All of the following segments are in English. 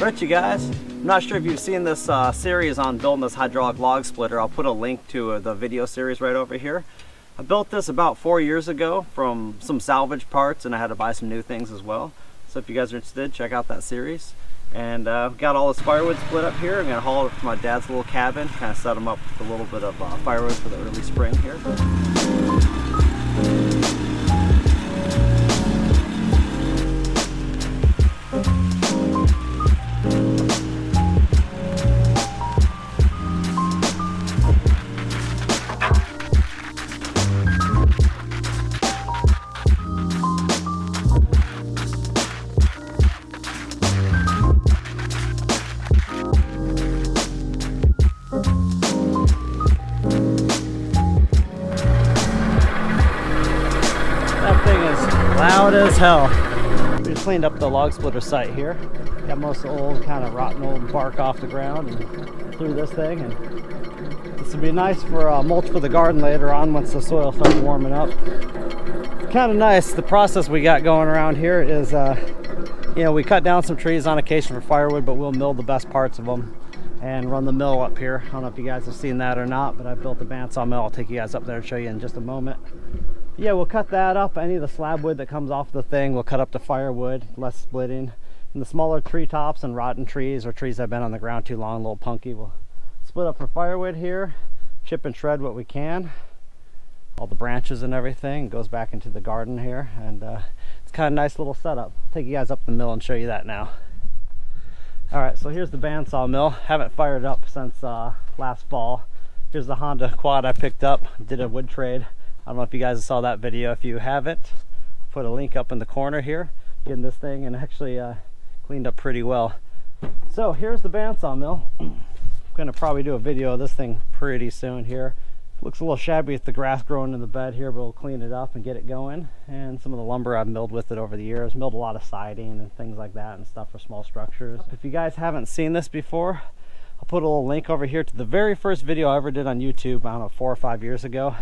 Right, you guys, I'm not sure if you've seen this series on building this hydraulic log splitter. I'll put a link to the video series right over here. I built this about 4 years ago from some salvage parts, and I had to buy some new things as well. So if you guys are interested, check out that series. And got all this firewood split up here. I'm gonna haul it to my dad's little cabin, kind of set him up with a little bit of firewood for the early spring here. Loud as hell. We just cleaned up the log splitter site here. Got most of the old, kind of rotten old bark off the ground and threw this thing. And this would be nice for mulch for the garden later on once the soil starts warming up. It's kind of nice. The process we got going around here is, you know, we cut down some trees on occasion for firewood, but we'll mill the best parts of them and run the mill up here. I don't know if you guys have seen that or not, but I built a bandsaw mill. I'll take you guys up there and show you in just a moment. Yeah, we'll cut that up. Any of the slab wood that comes off the thing, we'll cut up to firewood, less splitting. And the smaller tree tops and rotten trees or trees that have been on the ground too long, a little punky, we'll split up for firewood here, chip and shred what we can. All the branches and everything goes back into the garden here, and it's kind of a nice little setup. I'll take you guys up the mill and show you that now. All right, so here's the bandsaw mill. Haven't fired it up since last fall. Here's the Honda quad I picked up, did a wood trade. I don't know if you guys saw that video. If you haven't, I'll put a link up in the corner here. Getting this thing and actually cleaned up pretty well. So here's the bandsaw mill. I'm gonna probably do a video of this thing pretty soon here. Looks a little shabby with the grass growing in the bed here, but we'll clean it up and get it going. And some of the lumber I've milled with it over the years. Milled a lot of siding and things like that and stuff for small structures. If you guys haven't seen this before, I'll put a little link over here to the very first video I ever did on YouTube, I don't know, 4 or 5 years ago.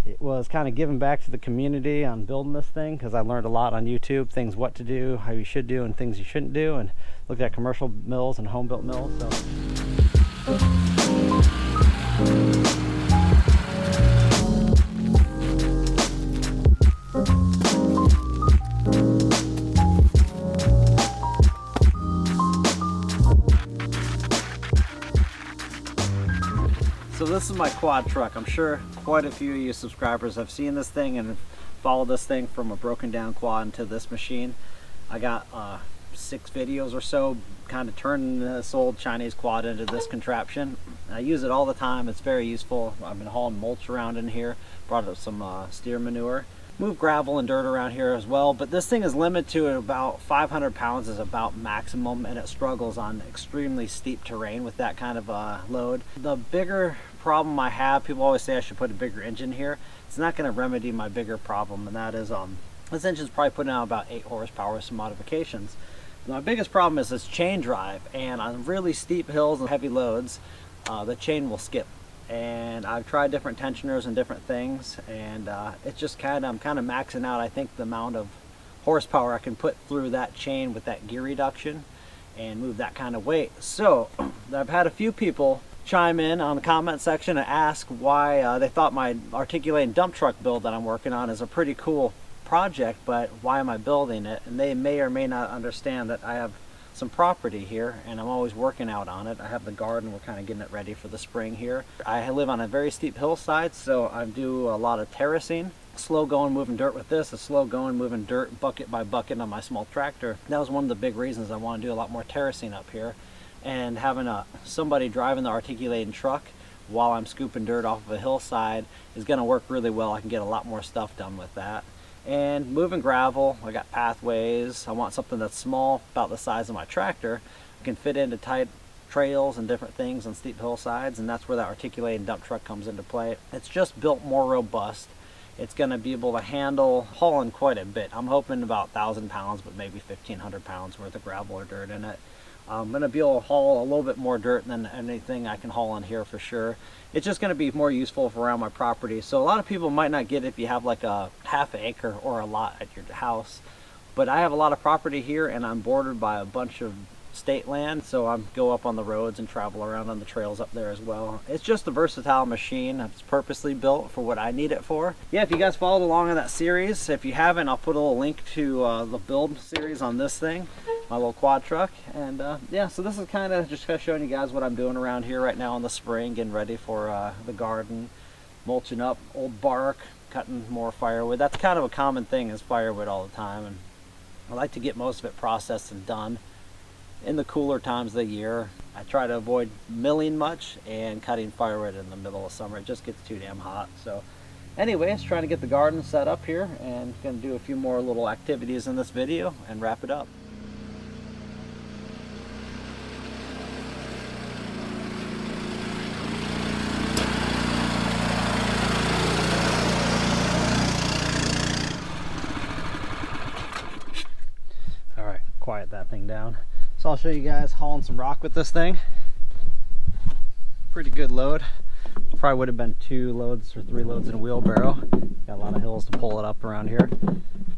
It was kind of giving back to the community on building this thing, because I learned a lot on YouTube, things what to do, how you should do, and things you shouldn't do, and looked at commercial mills and home built mills. So this is my quad truck. I'm sure quite a few of you subscribers have seen this thing and followed this thing from a broken down quad into this machine. I got 6 videos or so kind of turning this old Chinese quad into this contraption. I use it all the time. It's very useful. I've been hauling mulch around in here, brought up some steer manure, move gravel and dirt around here as well, but this thing is limited to about 500 pounds is about maximum, and it struggles on extremely steep terrain with that kind of load. The bigger problem I have, people always say I should put a bigger engine here. It's not going to remedy my bigger problem, and that is this engine's probably putting out about 8 horsepower with some modifications. My biggest problem is this chain drive, and on really steep hills and heavy loads the chain will skip. And I've tried different tensioners and different things, and it's just I'm kind of maxing out, I think, the amount of horsepower I can put through that chain with that gear reduction and move that kind of weight. So I've had a few people chime in on the comment section and ask why they thought my articulating dump truck build that I'm working on is a pretty cool project, but why am I building it? And they may or may not understand that I have some property here and I'm always working out on it. I have the garden, we're kind of getting it ready for the spring here. I live on a very steep hillside, so I do a lot of terracing. Slow going moving dirt with this, a slow going moving dirt bucket by bucket on my small tractor. That was one of the big reasons I want to do a lot more terracing up here, and having somebody driving the articulating truck while I'm scooping dirt off of a hillside is going to work really well. I can get a lot more stuff done with that. And moving gravel, I got pathways. I want something that's small, about the size of my tractor. I can fit into tight trails and different things on steep hillsides, and that's where that articulating dump truck comes into play. It's just built more robust. It's going to be able to handle hauling quite a bit. I'm hoping about 1,000 pounds, but maybe 1,500 pounds worth of gravel or dirt in it. I'm going to be able to haul a little bit more dirt than anything I can haul in here for sure. It's just going to be more useful for around my property. So a lot of people might not get it if you have like a half acre or a lot at your house. But I have a lot of property here, and I'm bordered by a bunch of state land, so I go up on the roads and travel around on the trails up there as well. It's just a versatile machine. It's purposely built for what I need it for. Yeah, if you guys followed along in that series, if you haven't, I'll put a little link to the build series on this thing, my little quad truck. And yeah, so this is kind of just showing you guys what I'm doing around here right now in the spring, getting ready for the garden, mulching up old bark, cutting more firewood. That's kind of a common thing, is firewood all the time, and I like to get most of it processed and done in the cooler times of the year. I try to avoid milling much and cutting firewood in the middle of summer. It just gets too damn hot. So anyways, trying to get the garden set up here, and gonna do a few more little activities in this video and wrap it up. All right, quiet that thing down. So I'll show you guys hauling some rock with this thing. Pretty good load. Probably would have been 2 loads or 3 loads in a wheelbarrow. Got a lot of hills to pull it up around here.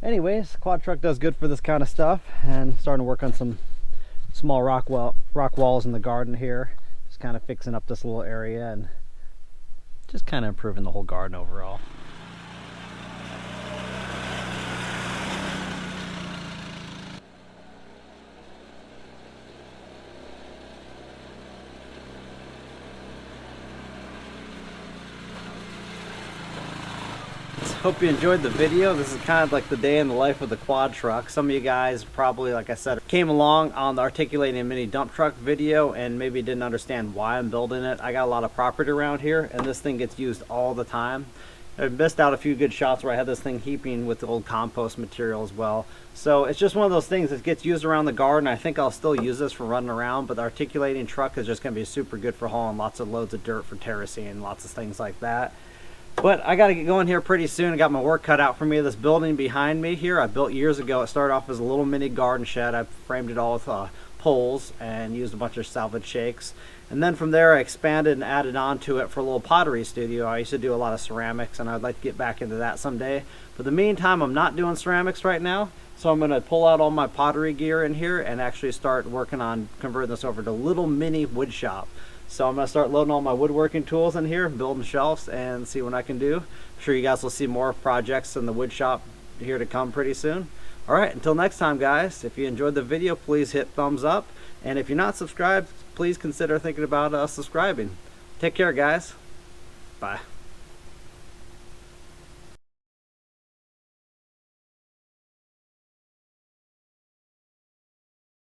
Anyways, quad truck does good for this kind of stuff, and starting to work on some small rock walls in the garden here. Just kind of fixing up this little area and just kind of improving the whole garden overall. Hope you enjoyed the video. This is kind of like the day in the life of the quad truck. Some of you guys probably, like I said, came along on the articulating a mini dump truck video and maybe didn't understand why I'm building it. I got a lot of property around here, and this thing gets used all the time. I missed out a few good shots where I had this thing heaping with the old compost material as well. So it's just one of those things that gets used around the garden. I think I'll still use this for running around, but the articulating truck is just going to be super good for hauling lots of loads of dirt for terracing, lots of things like that. But I got to get going here pretty soon. I got my work cut out for me. This building behind me here, I built years ago. It started off as a little mini garden shed. I framed it all with poles and used a bunch of salvage shakes. And then from there, I expanded and added on to it for a little pottery studio. I used to do a lot of ceramics, and I'd like to get back into that someday. But in the meantime, I'm not doing ceramics right now. So I'm going to pull out all my pottery gear in here and actually start working on converting this over to a little mini wood shop. So I'm going to start loading all my woodworking tools in here, building shelves, and see what I can do. I'm sure you guys will see more projects in the wood shop here to come pretty soon. Alright, until next time guys, if you enjoyed the video, please hit thumbs up. And if you're not subscribed, please consider thinking about subscribing. Take care guys. Bye.